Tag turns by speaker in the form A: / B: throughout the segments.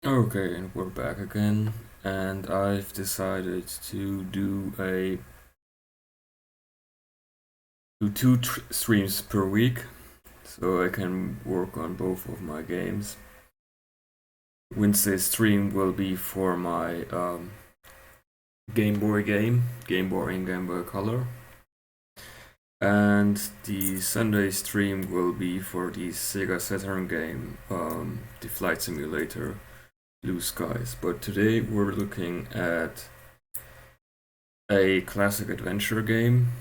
A: Okay, and we're back again, and I've decided to do two streams per week, so I can work on both of my games. Wednesday's stream will be for my Game Boy Game Boy and Game Boy Color, and the Sunday stream will be for the Sega Saturn game, the Flight Simulator Blue Skies. But today we're looking at a classic adventure game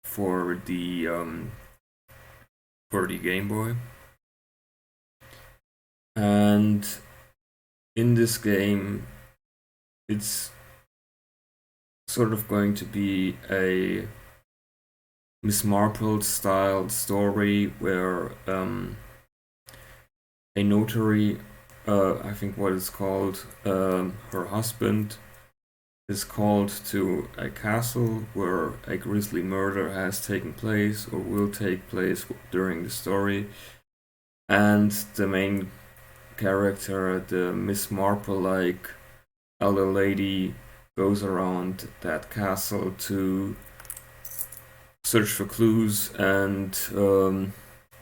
A: for the Game Boy, and in this game, it's sort of going to be a Miss Marple style story where a notary, I think what it's called, her husband is called to a castle where a grisly murder has taken place or will take place during the story, and the main character, the Miss Marple like elder lady, goes around that castle to search for clues and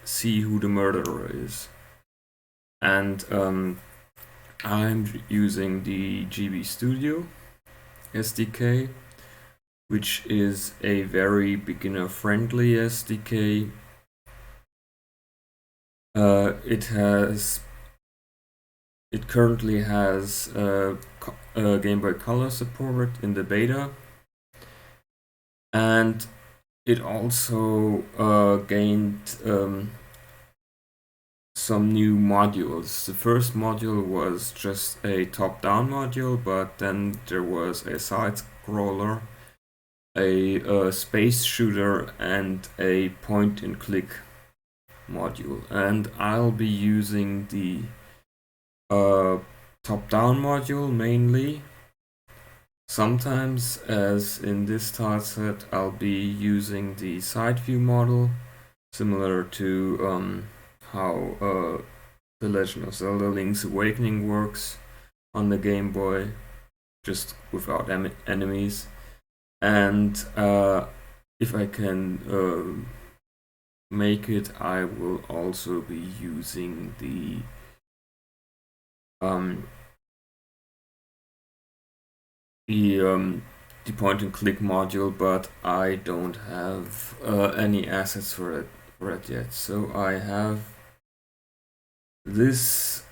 A: see who the murderer is. And I'm using the GB Studio SDK, which is a very beginner friendly SDK. It currently has Game Boy Color support in the beta, and it also gained some new modules. The first module was just a top-down module, but then there was a side scroller, a space shooter, and a point-and-click module. And I'll be using the top-down module mainly. Sometimes, as in this tileset, I'll be using the side view model, similar to how The Legend of Zelda Link's Awakening works on the Game Boy, just without enemies. And if I can make it, I will also be using the point and click module, but I don't have any assets for it yet. So I have this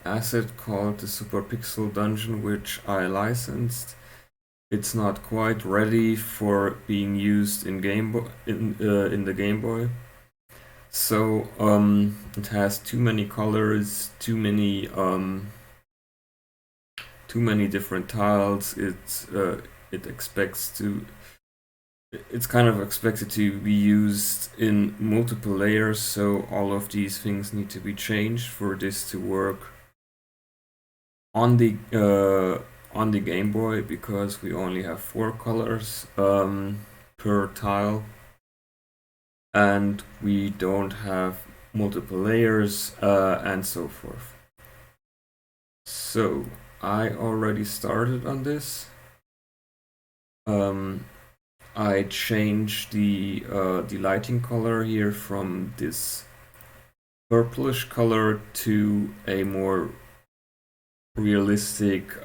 A: asset called the Super Pixel Dungeon, which I licensed. It's not quite ready for being used in in the Game Boy. So it has too many colors, too many different tiles. It's kind of expected to be used in multiple layers, so all of these things need to be changed for this to work on the Game Boy, because we only have 4 colors per tile, and we don't have multiple layers and so forth. So I already started on this. I changed the lighting color here from this purplish color to a more realistic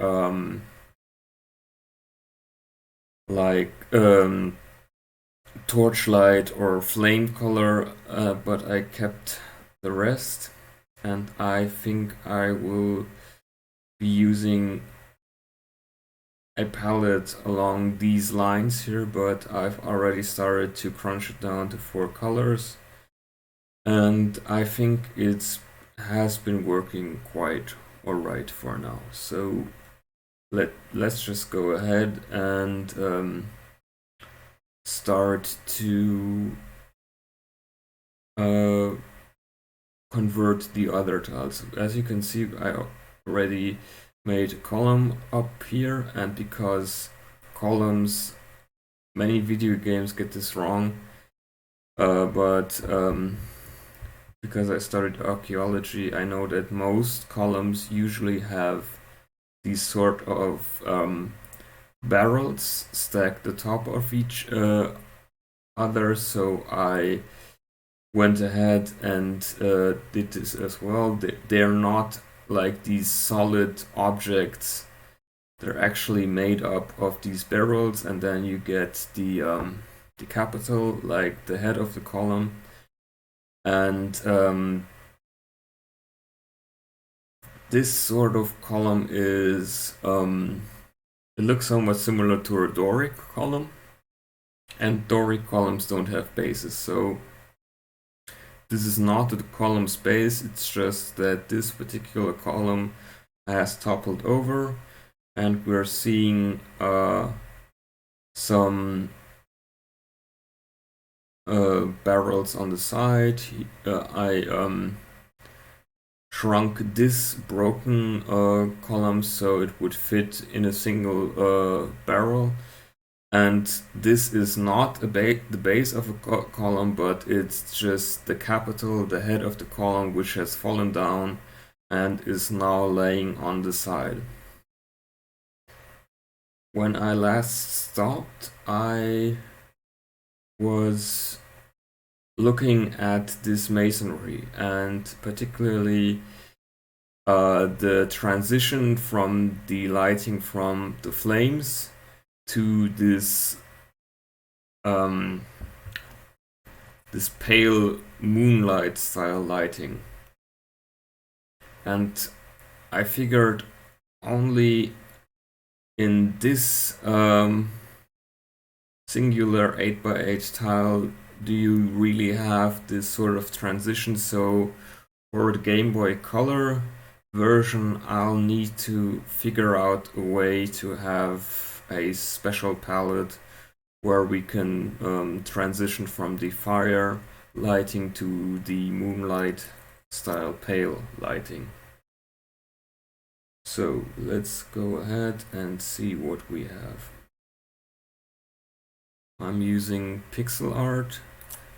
A: torchlight or flame color, but I kept the rest, and I think I will be using a palette along these lines here, but I've already started to crunch it down to 4 colors, and I think it has been working quite alright for now. So let's just go ahead and start to convert the other tiles. As you can see, I already made a column up here, and because columns, many video games get this wrong, but because I studied archaeology, I know that most columns usually have these sort of barrels stacked atop of each other. So I went ahead and did this as well. They're not like these solid objects. They're actually made up of these barrels, and then you get the capital, like the head of the column, and this sort of column is it looks somewhat similar to a Doric column, and Doric columns don't have bases, so this is not the column space. It's just that this particular column has toppled over, and we're seeing some barrels on the side. I shrunk this broken column so it would fit in a single barrel. And this is not the base of a column, but it's just the capital, the head of the column, which has fallen down and is now laying on the side. When I last stopped, I was looking at this masonry, and particularly the transition from the lighting from the flames to this this pale moonlight style lighting. And I figured only in this singular 8x8 tile do you really have this sort of transition. So for the Game Boy Color version, I'll need to figure out a way to have a special palette where we can transition from the fire lighting to the moonlight style pale lighting. So let's go ahead and see what we have. I'm using pixel art,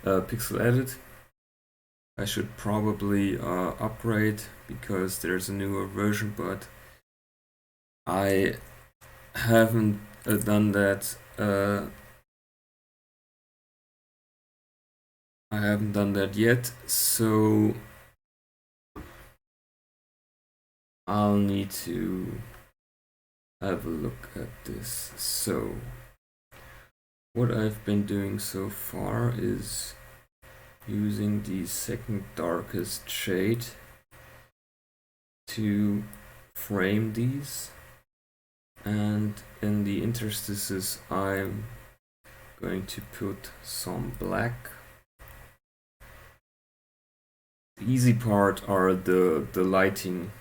A: pixel edit. I should probably upgrade because there's a newer version, but I haven't done that. I haven't done that yet, so I'll need to have a look at this. So what I've been doing so far is using the second darkest shade to frame these, and in the interstices I'm going to put some black. The easy part are the lighting,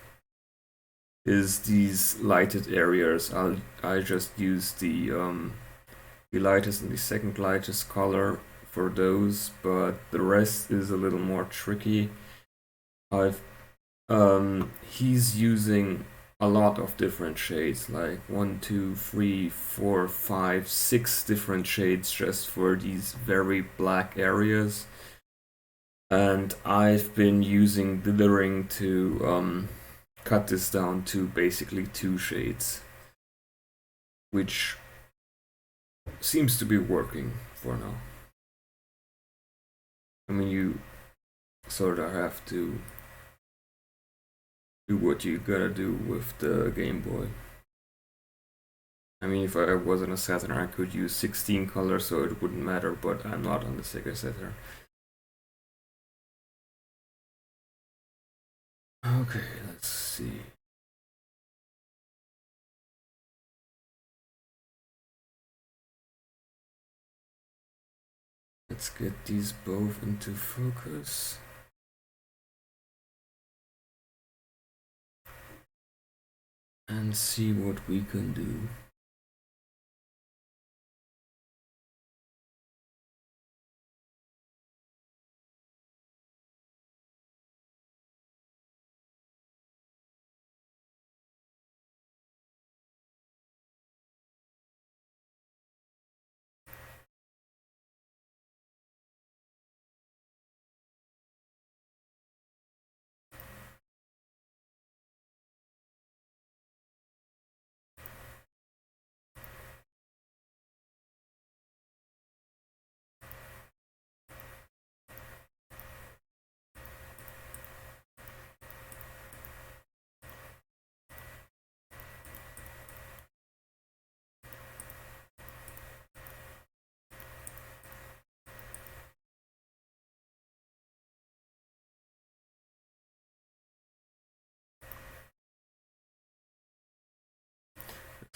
A: is these lighted areas. I just use the lightest and the second lightest color for those, but the rest is a little more tricky. He's using a lot of different shades, like 1, 2, 3, 4, 5, 6 different shades just for these very black areas. And I've been using dithering to cut this down to basically 2 shades, which seems to be working for now. I mean, you sort of have to do what you gotta do with the Game Boy. I mean, if I was on a Saturn, I could use 16 colors, so it wouldn't matter, but I'm not on the Sega Saturn. Okay, let's see. Let's get these both into focus. And see what we can do.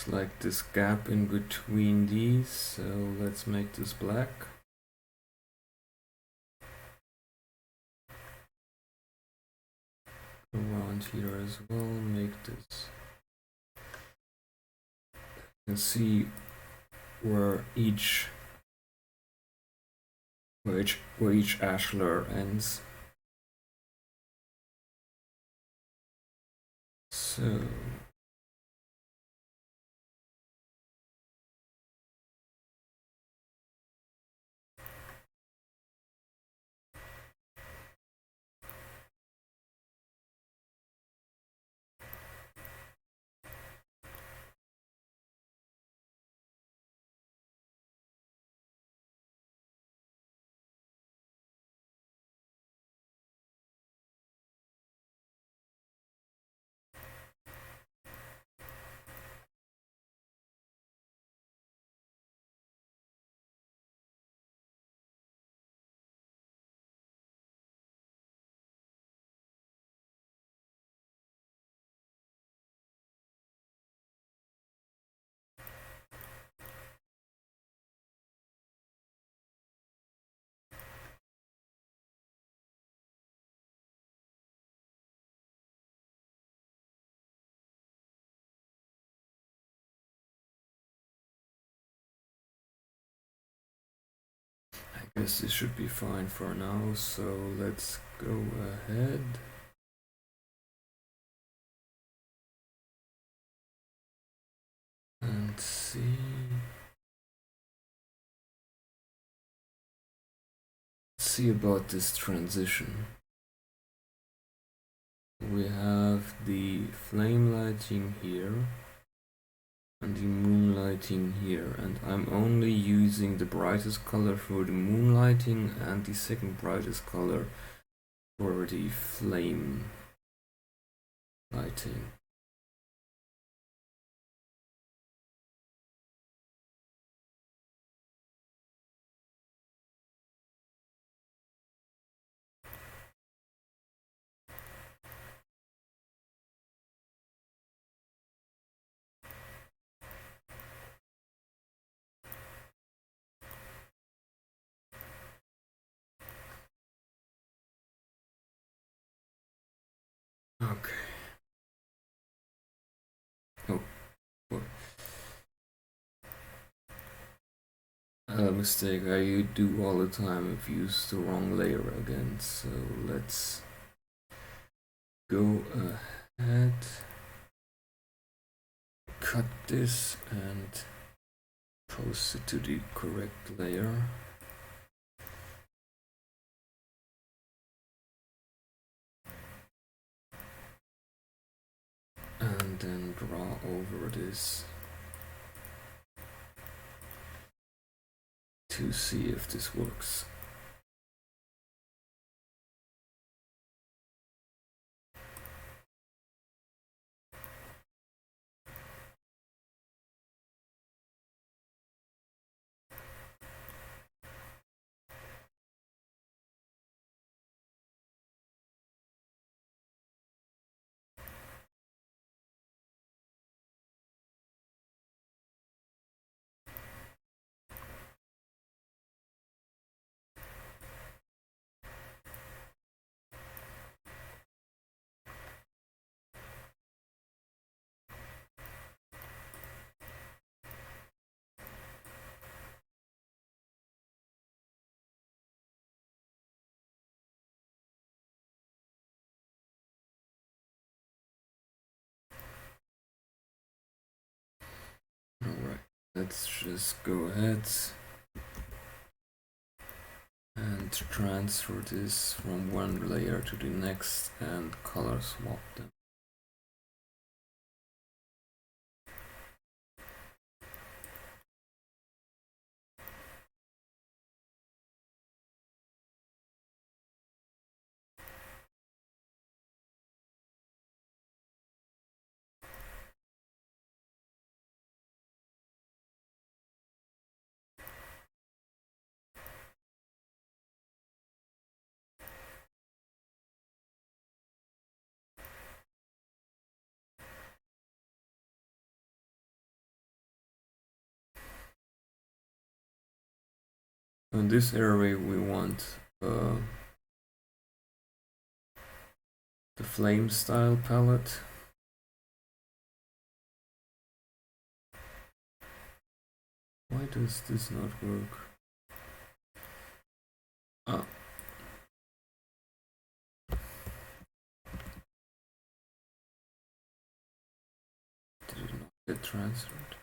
A: like this gap in between these, so let's make this black. Around here as well, make this. You can see where each ashlar ends. So I guess this should be fine for now, so let's go ahead. And see about this transition. We have the flame lighting here and the moonlighting here, and I'm only using the brightest color for the moonlighting and the second brightest color for the flame lighting. Okay. Oh, what? A mistake I do all the time. I've used the wrong layer again, so let's go ahead, cut this and post it to the correct layer. And then draw over this to see if this works. Alright, let's just go ahead and transfer this from one layer to the next and color swap them. In this area we want the flame style palette. Why does this not work? Ah. Did it not get transferred?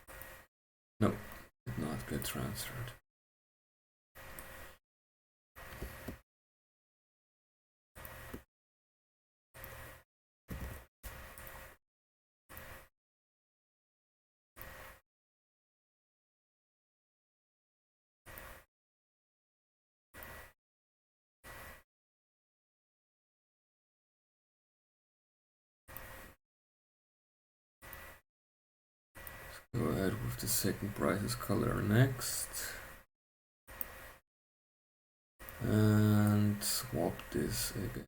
A: No, did not get transferred. Go ahead with the second brightest color next. And swap this again.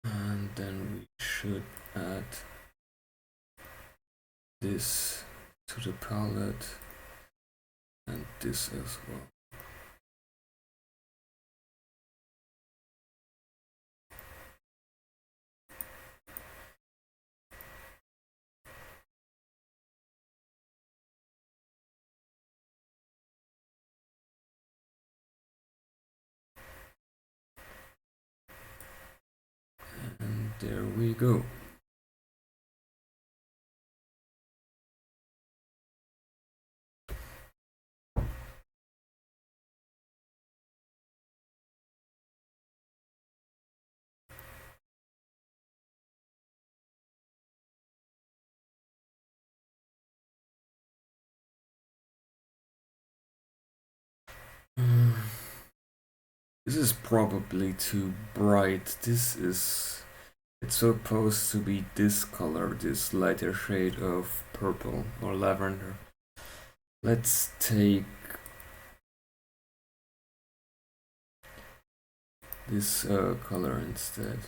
A: And then we should add this to the palette and this as well. And there we go. This is probably too bright. It's supposed to be this color, this lighter shade of purple or lavender. Let's take this color instead.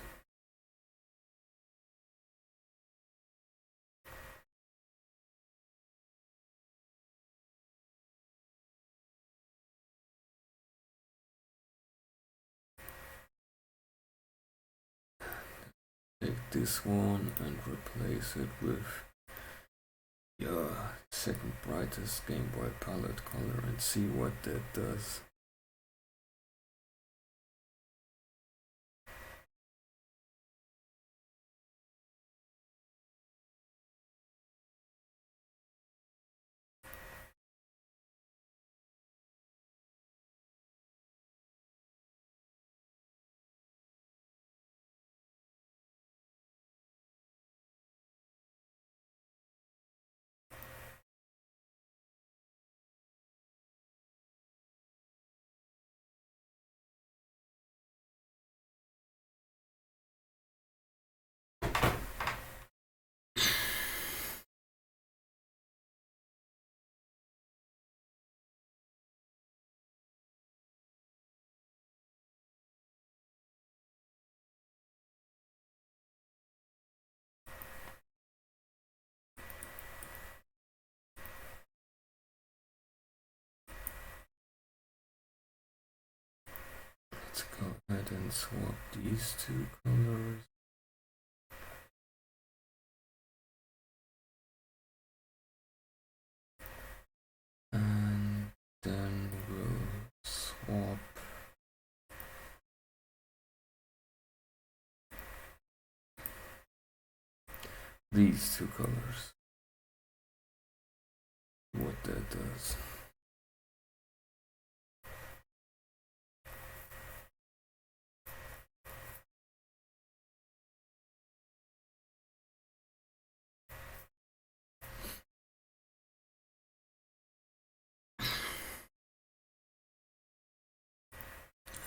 A: Take this one and replace it with second brightest Game Boy palette color and see what that does. Let's go ahead and swap these two colors. And then we'll swap these two colors. What that does.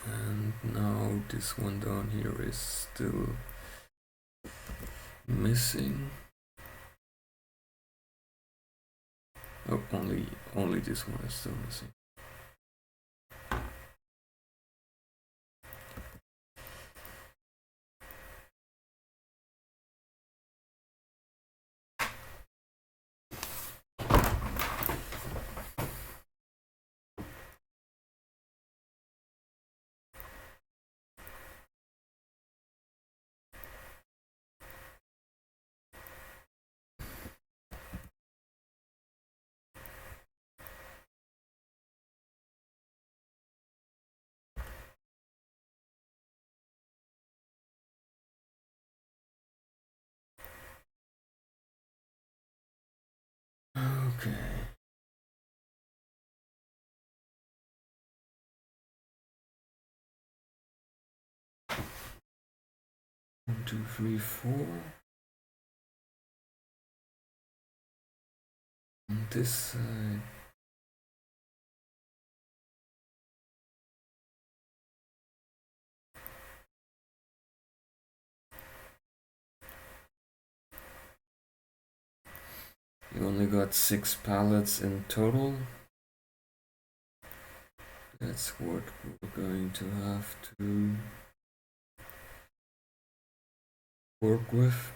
A: And now this one down here is still missing. Oh, only this one is still missing. Okay. One, two, three, four. On this side. You only got 6 pallets in total. That's what we're going to have to work with.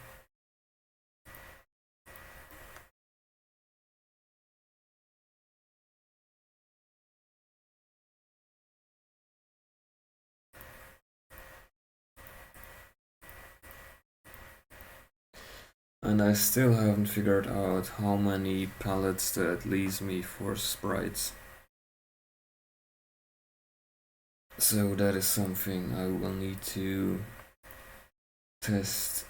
A: And I still haven't figured out how many pallets that leaves me for sprites. So that is something I will need to test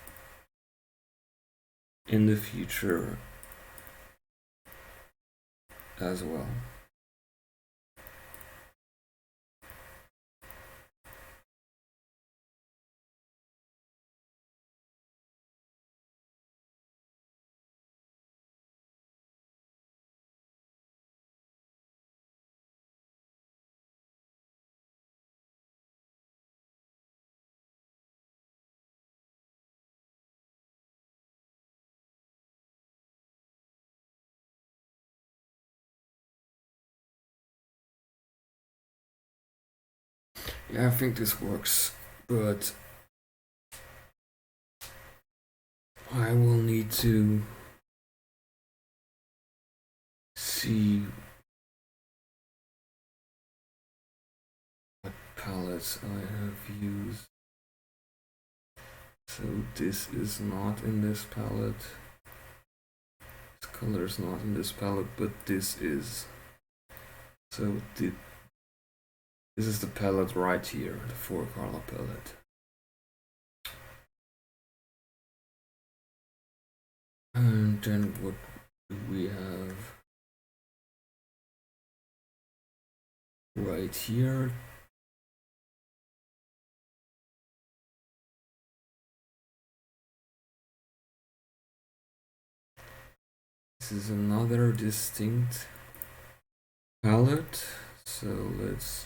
A: in the future as well. Yeah, I think this works, but I will need to see what palettes I have used. So this is not in this palette. This color is not in this palette, but this is. So this is the palette right here, the 4 color palette. And then what do we have right here? This is another distinct palette, so let's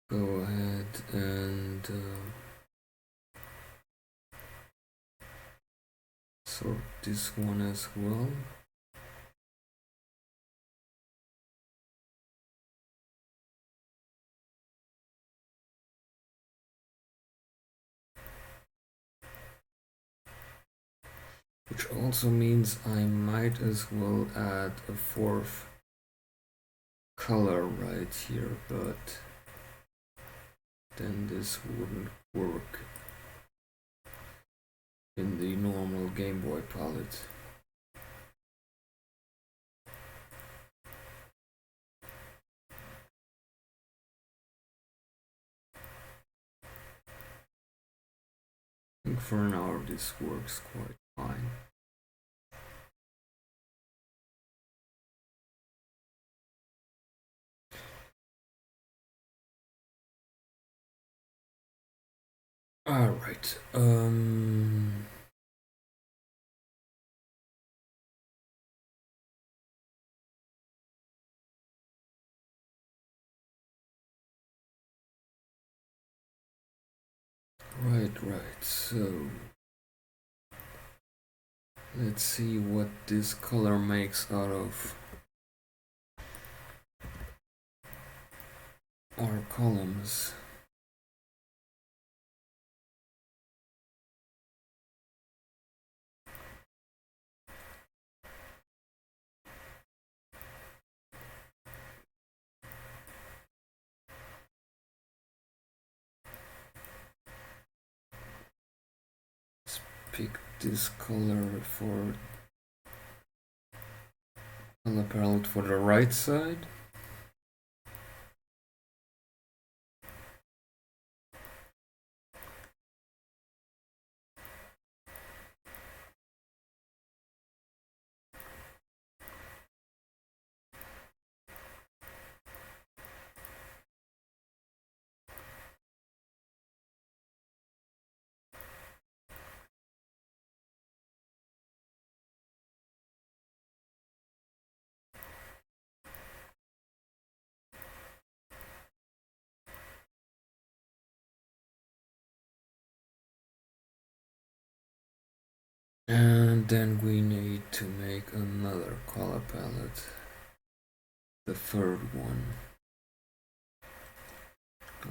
A: go ahead and sort this one as well. Which also means I might as well add a 4th color right here, but then this wouldn't work in the normal Game Boy palette. I think for now this works quite fine. Alright, right, so let's see what this color makes out of our columns. Let's pick this color for color palette for the right side. then we need to make another color palette, the third one.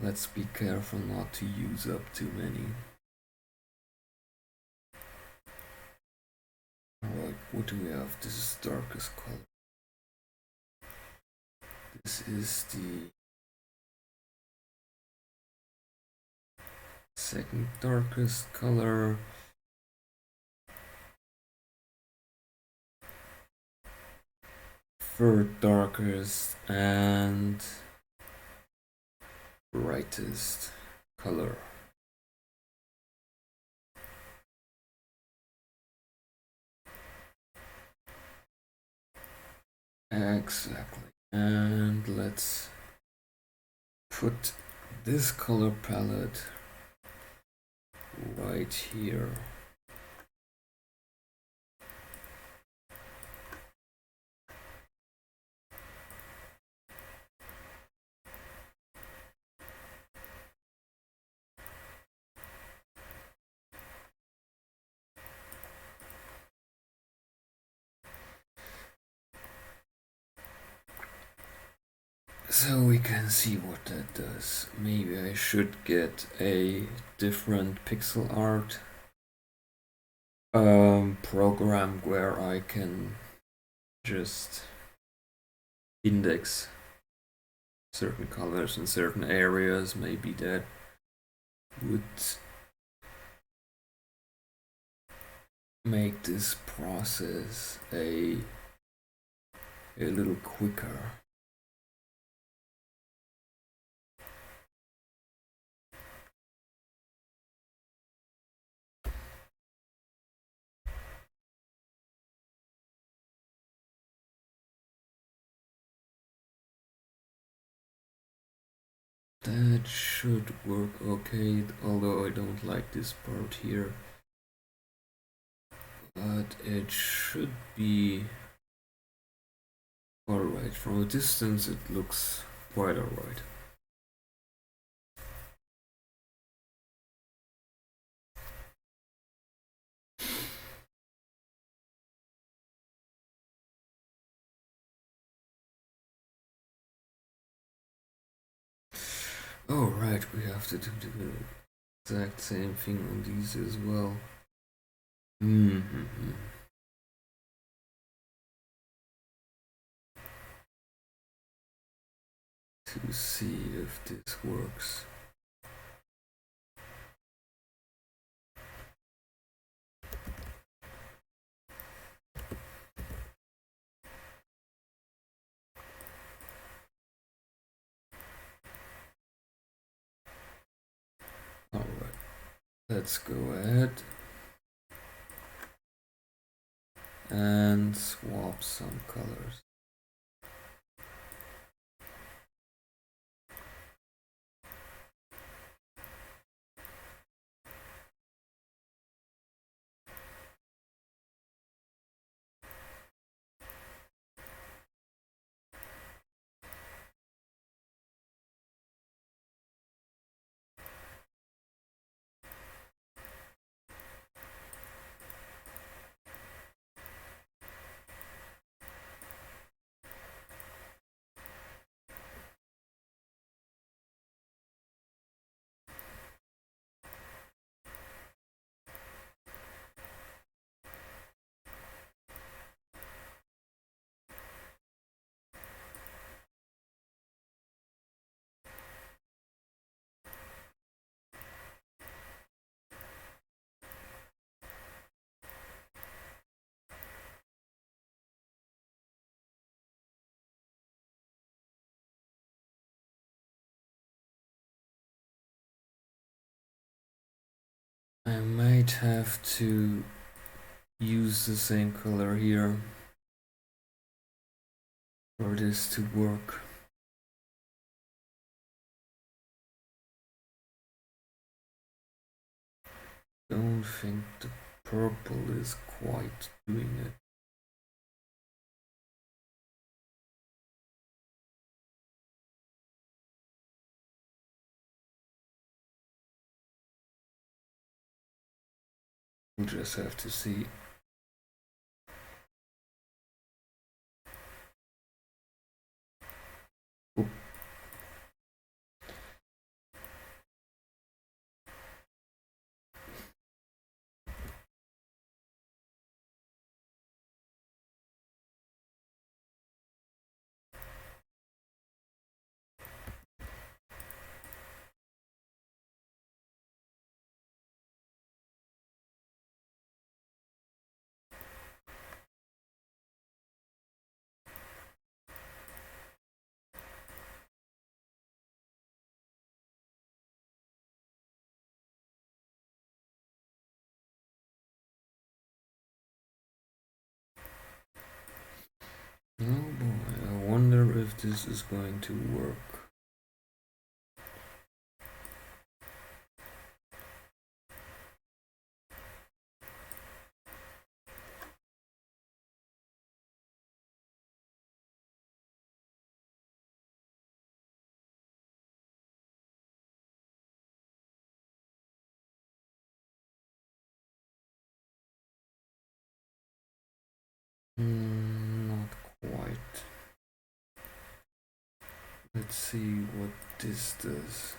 A: Let's be careful not to use up too many. Alright, what do we have? This is darkest color. This is the second darkest color. Third darkest and brightest color. Exactly. And let's put this color palette right here. So we can see what that does. Maybe I should get a different pixel art program where I can just index certain colors in certain areas. Maybe that would make this process a little quicker. That should work okay, although I don't like this part here. But it should be alright. From a distance it looks quite alright. Oh right, we have to do the exact same thing on these as well. To see if this works. Alright, let's go ahead and swap some colors. I might have to use the same color here for this to work. Don't think the purple is quite doing it. We'll just have to see. this is going to work. Not quite. Let's see what this does.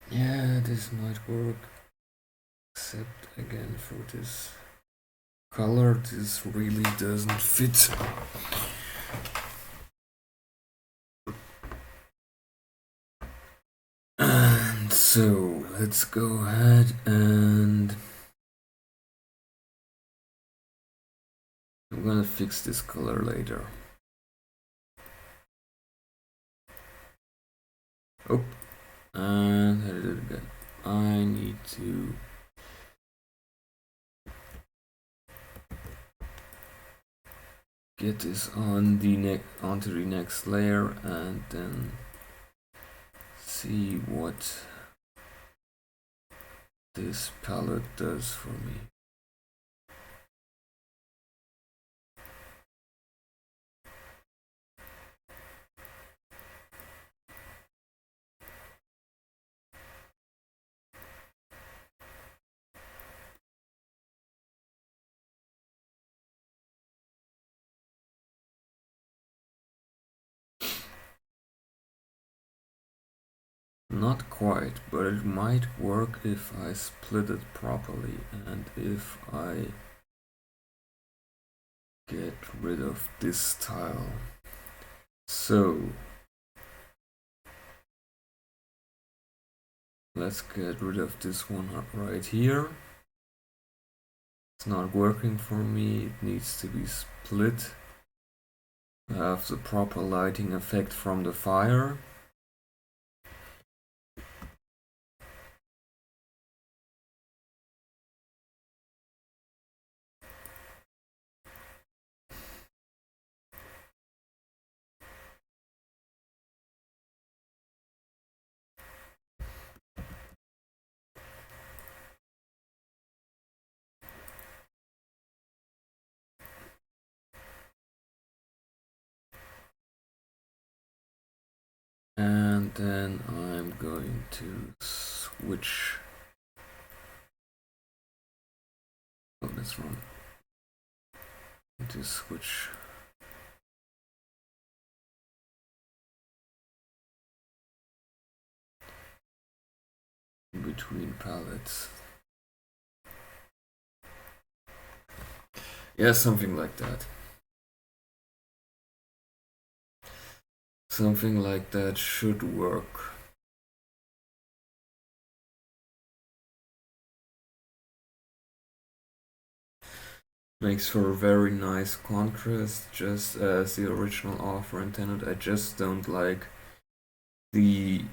A: Yeah, this might work. Except again for this color, this really doesn't fit. And so let's go ahead and I'm gonna fix this color later. Oh, and I did it again. I need to get this on the onto the next layer and then see what this palette does for me. Not quite, but it might work if I split it properly and if I get rid of this tile. So let's get rid of this one right here. It's not working for me, it needs to be split. I have the proper lighting effect from the fire. And then I'm going to switch. Oh, that's wrong. To switch between palettes. Yeah, something like that. Something like that should work. Makes for a very nice contrast, just as the original author intended. I just don't like the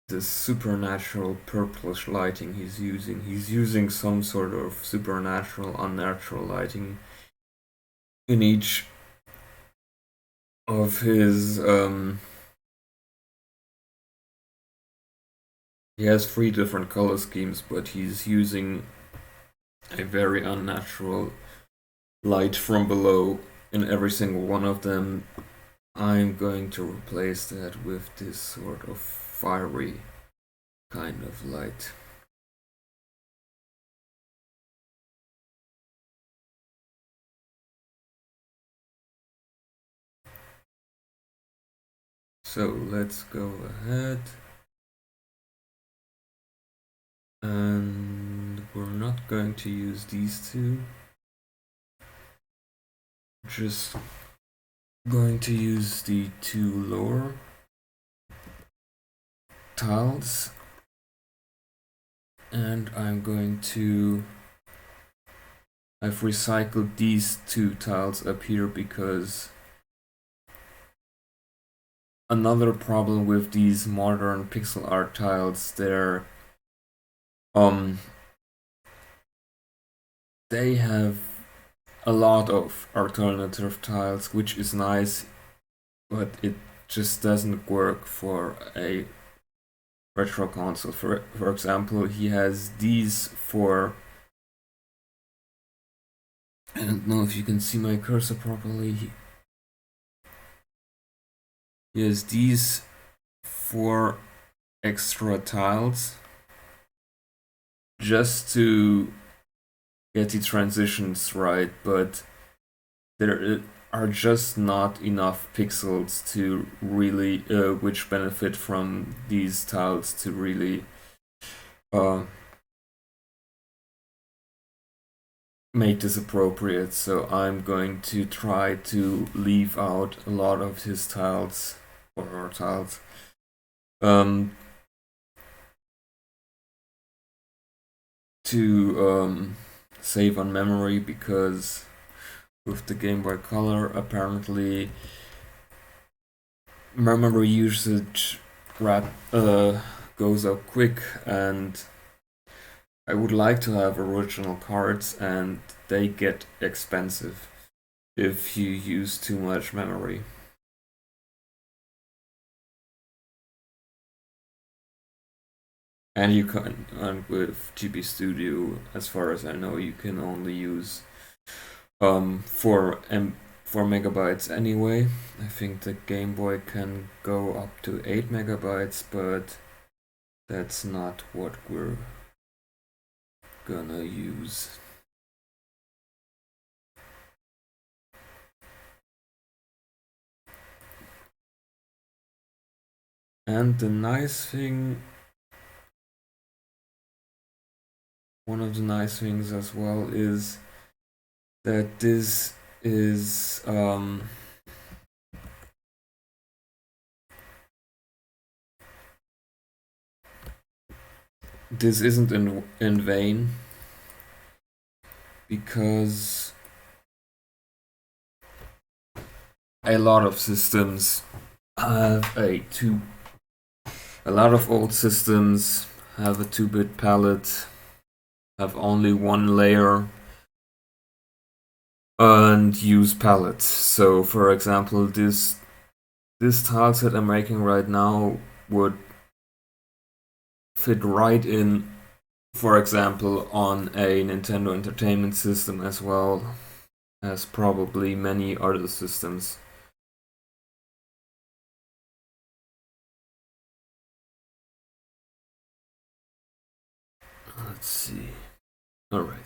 A: supernatural purplish lighting he's using. He's using some sort of supernatural, unnatural lighting in each of his he has 3 different color schemes, but he's using a very unnatural light from below in every single one of them. I'm going to replace that with this sort of fiery kind of light. So let's go ahead. And we're not going to use these two. Just going to use the 2 lower tiles. And I'm going to... I've recycled these 2 tiles up here because another problem with these modern pixel art tiles, um they have a lot of alternative tiles, which is nice, but it just doesn't work for a retro console. For example, he has these for, I don't know if you can see my cursor properly. He has these 4 extra tiles just to get the transitions right, but there are just not enough pixels to really, which benefit from these tiles to really uh, make this appropriate. So I'm going to try to leave out a lot of his tiles, or her tiles. To save on memory, because with the Game Boy Color apparently memory usage goes up quick, and I would like to have original cards, and they get expensive if you use too much memory. And you can, and with GB Studio, as far as I know, you can only use 4 megabytes anyway. I think the Game Boy can go up to 8 megabytes, but that's not what we're gonna use. And the nice thing, one of the nice things as well, is that this is this isn't in vain, because a lot of systems have a lot of old systems have a 2-bit palette, have only one layer, and use palettes. So for example, this tile set I'm making right now would fit right in, for example, on a Nintendo Entertainment System, as well as probably many other systems. Let's see. Alright.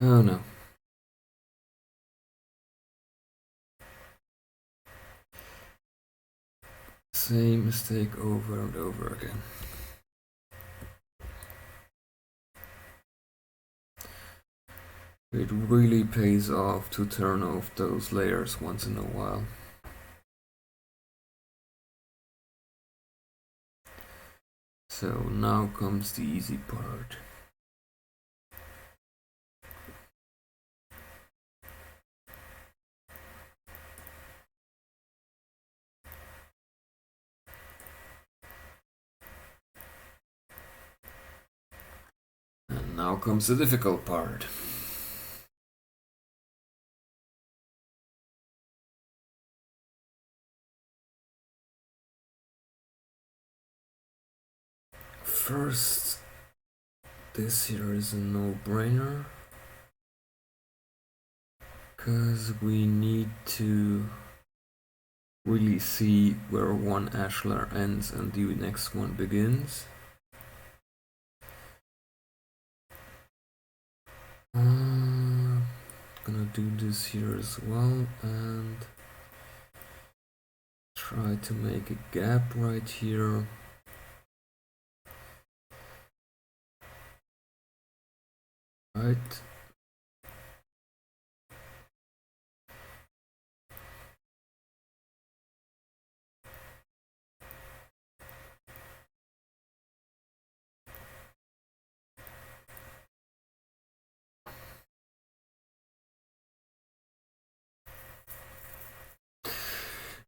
A: Oh no. Same mistake over and over again. It really pays off to turn off those layers once in a while. So now comes the easy part. And now comes the difficult part. First, this here is a no-brainer, because we need to really see where one ashlar ends and the next one begins. Gonna do this here as well, and try to make a gap right here. Right.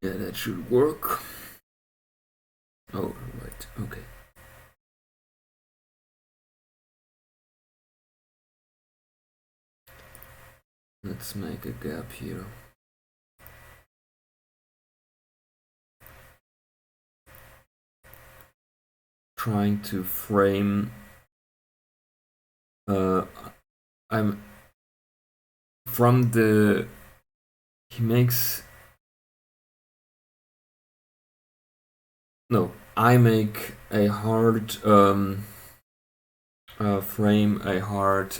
A: Yeah, that should work. Oh, right, okay. Let's make a gap here. Trying to frame. I'm from the. He makes. No, I make a hard frame, a hard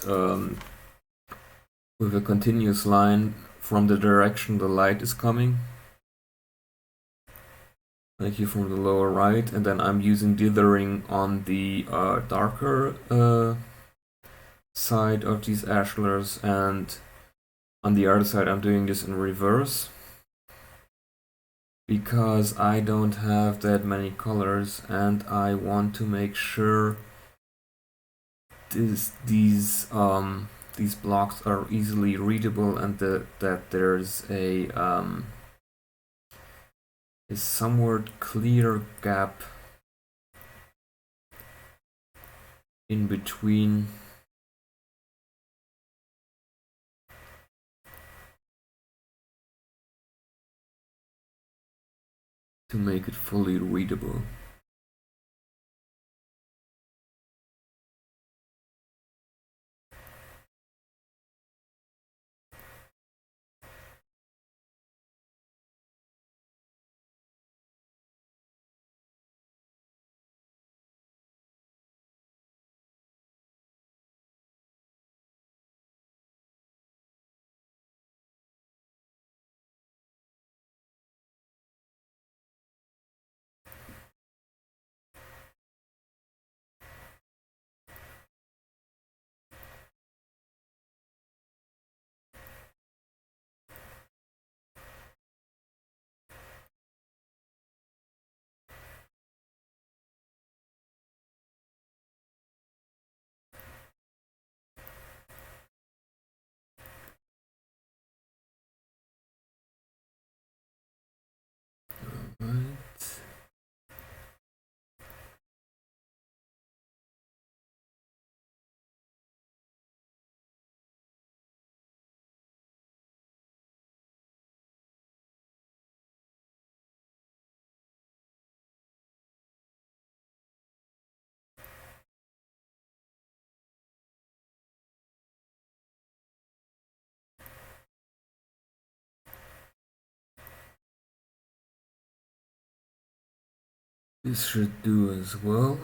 A: with a continuous line from the direction the light is coming. Like here from the lower right, and then I'm using dithering on the darker side of these ashlars, and on the other side I'm doing this in reverse because I don't have that many colors and I want to make sure these blocks are easily readable and that there's a somewhat clear gap in between to make it fully readable. Right. This should do as well.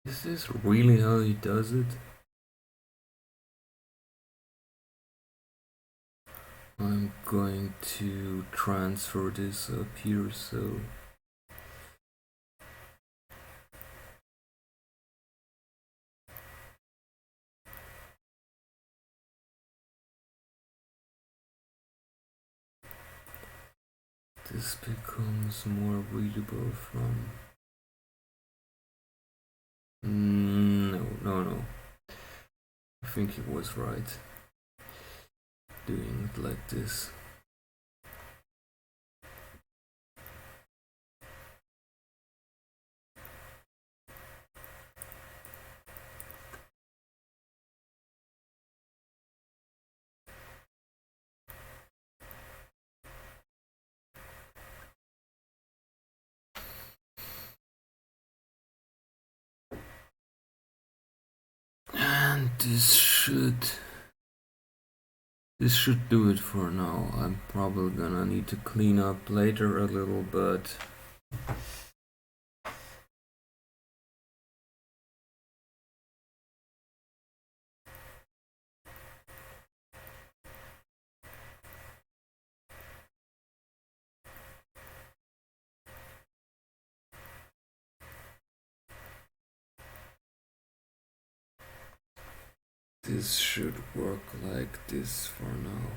A: Is this really how he does it? I'm going to transfer this up here so this becomes more readable from... No. I think he was right doing it like this. this should do it for now. I'm probably gonna need to clean up later a little, but this should work like this for now.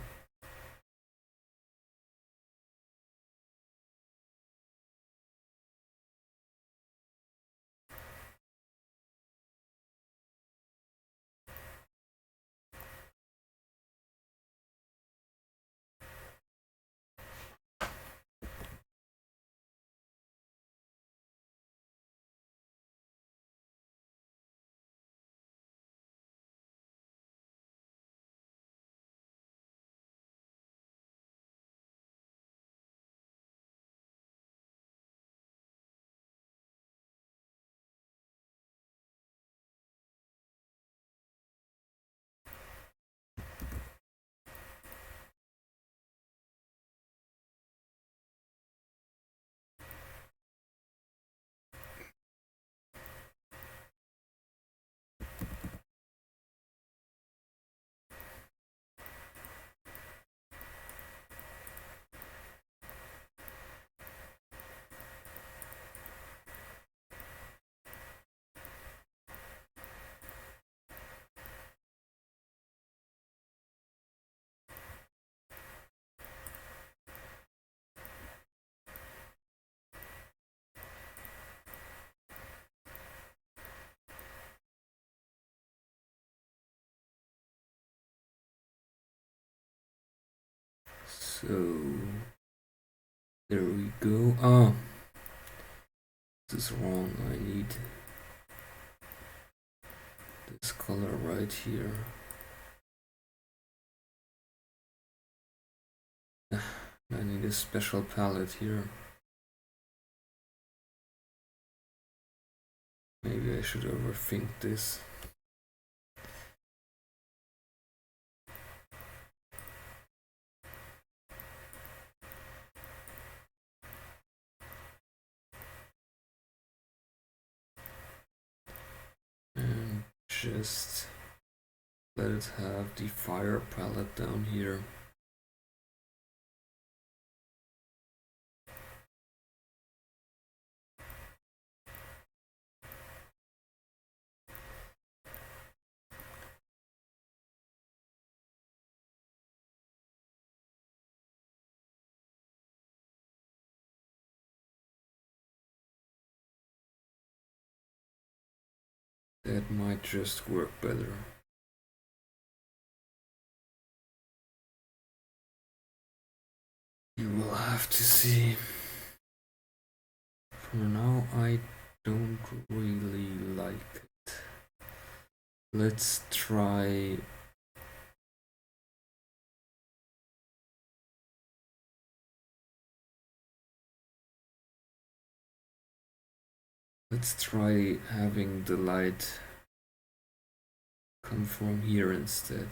A: So there we go. Ah, this is wrong. I need this color right here. I need a special palette here. Maybe I should overthink this. And just let it have the fire palette down here. That might just work better. You will have to see. For now, I don't really like it. Let's try. Let's try having the light come from here instead.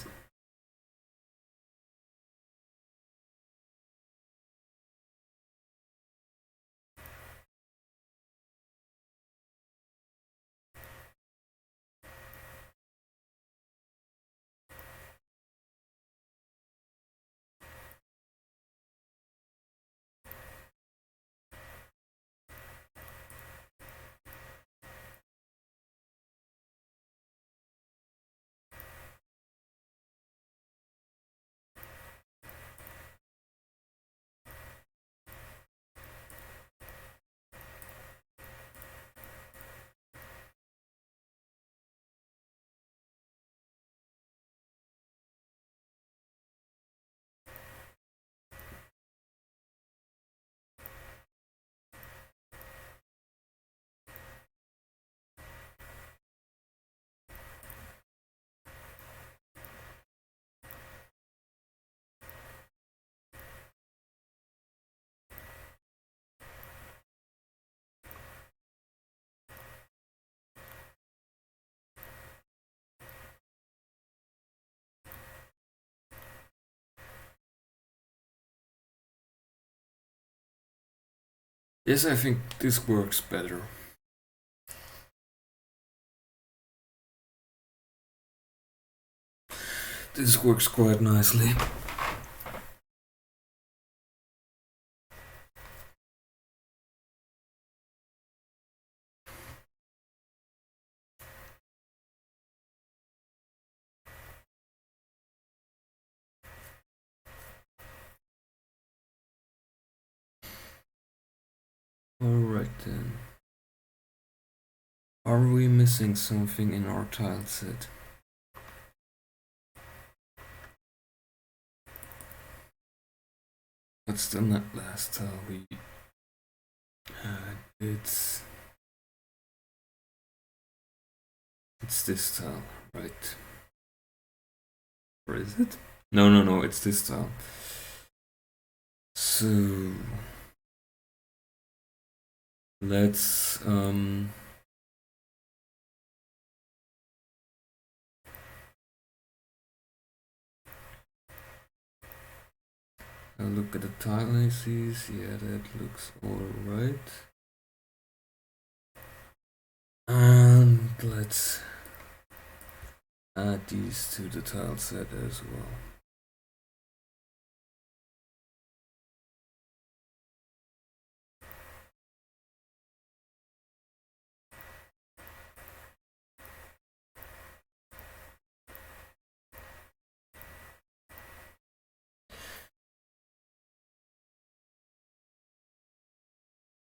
A: Yes, I think this works better. This works quite nicely. Alright then. Are we missing something in our tile set? What's the last tile we had? It's this tile, right? Or is it? No, it's this tile. So let's look at the tileses. Yeah, that looks alright. And let's add these to the tile set as well.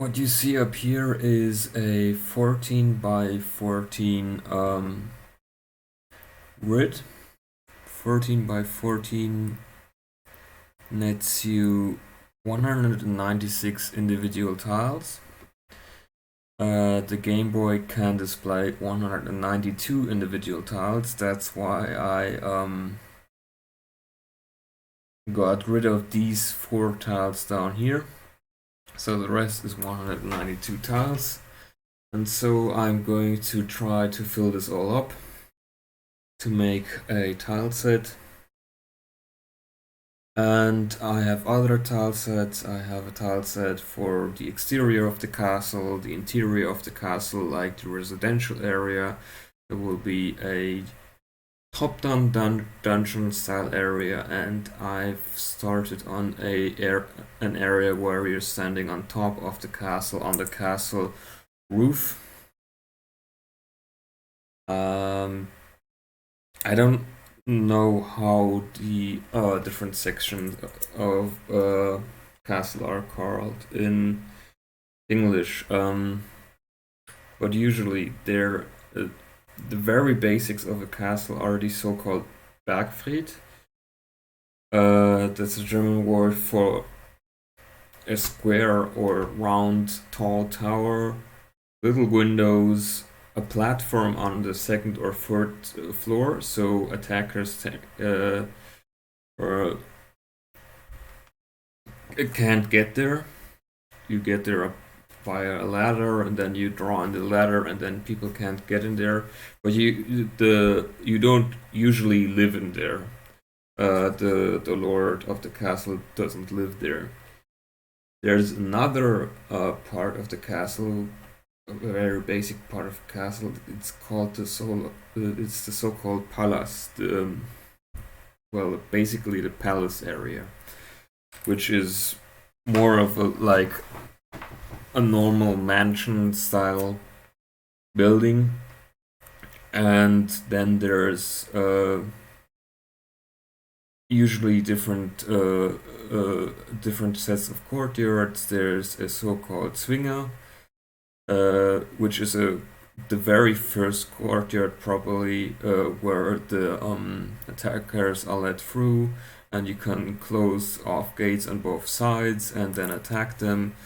A: What you see up here is a 14 by 14 grid. 14 by 14 nets you 196 individual tiles. The Game Boy can display 192 individual tiles. That's why I got rid of these 4 tiles down here. So the rest is 192 tiles. And so I'm going to try to fill this all up to make a tile set. And I have other tile sets. I have a tile set for the exterior of the castle, the interior of the castle, like the residential area. There will be a top-down dungeon style area, and I've started on an area where you're standing on top of the castle, on the castle roof. I don't know how the different sections of castle are called in English, but usually they're the very basics of a castle are the so-called Bergfried. That's a German word for a square or round tall tower, little windows, a platform on the second or third floor, so attackers or can't get there. You get there via a ladder, and then you draw on the ladder, and then people can't get in there. But you don't usually live in there. The lord of the castle doesn't live there. There's another part of the castle, a very basic part of the castle. It's called it's the so-called palace. Well, basically the palace area, which is more of a normal mansion style building, and then there's usually different sets of courtyards. There's a so-called swinger, which is the very first courtyard, probably where the attackers are let through, and you can close off gates on both sides and then attack them.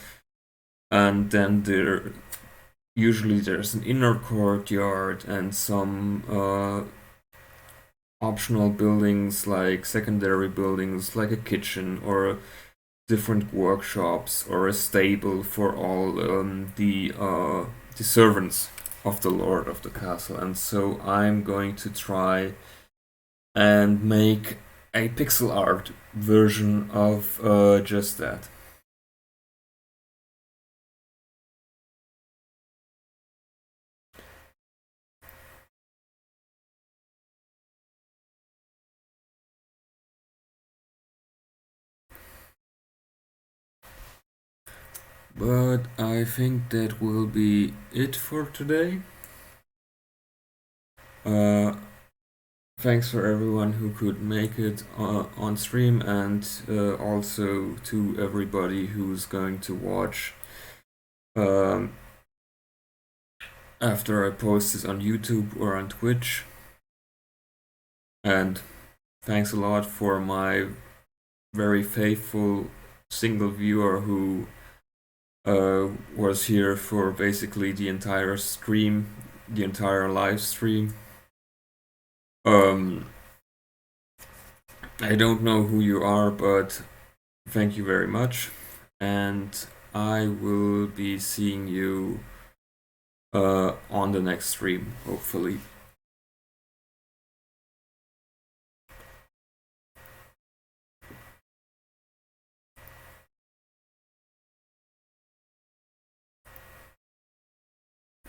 A: And then there's an inner courtyard and some optional buildings, like secondary buildings, like a kitchen or different workshops or a stable for all the servants of the lord of the castle. And so I'm going to try and make a pixel art version of just that. But I think that will be it for today. Uh, Thanks for everyone who could make it on stream, and also to everybody who's going to watch um, after I post this on YouTube or on Twitch. And thanks a lot for my very faithful single viewer who was here for basically the entire stream, the entire live stream. Um, I don't know who you are, but thank you very much. And I will be seeing you on the next stream, hopefully.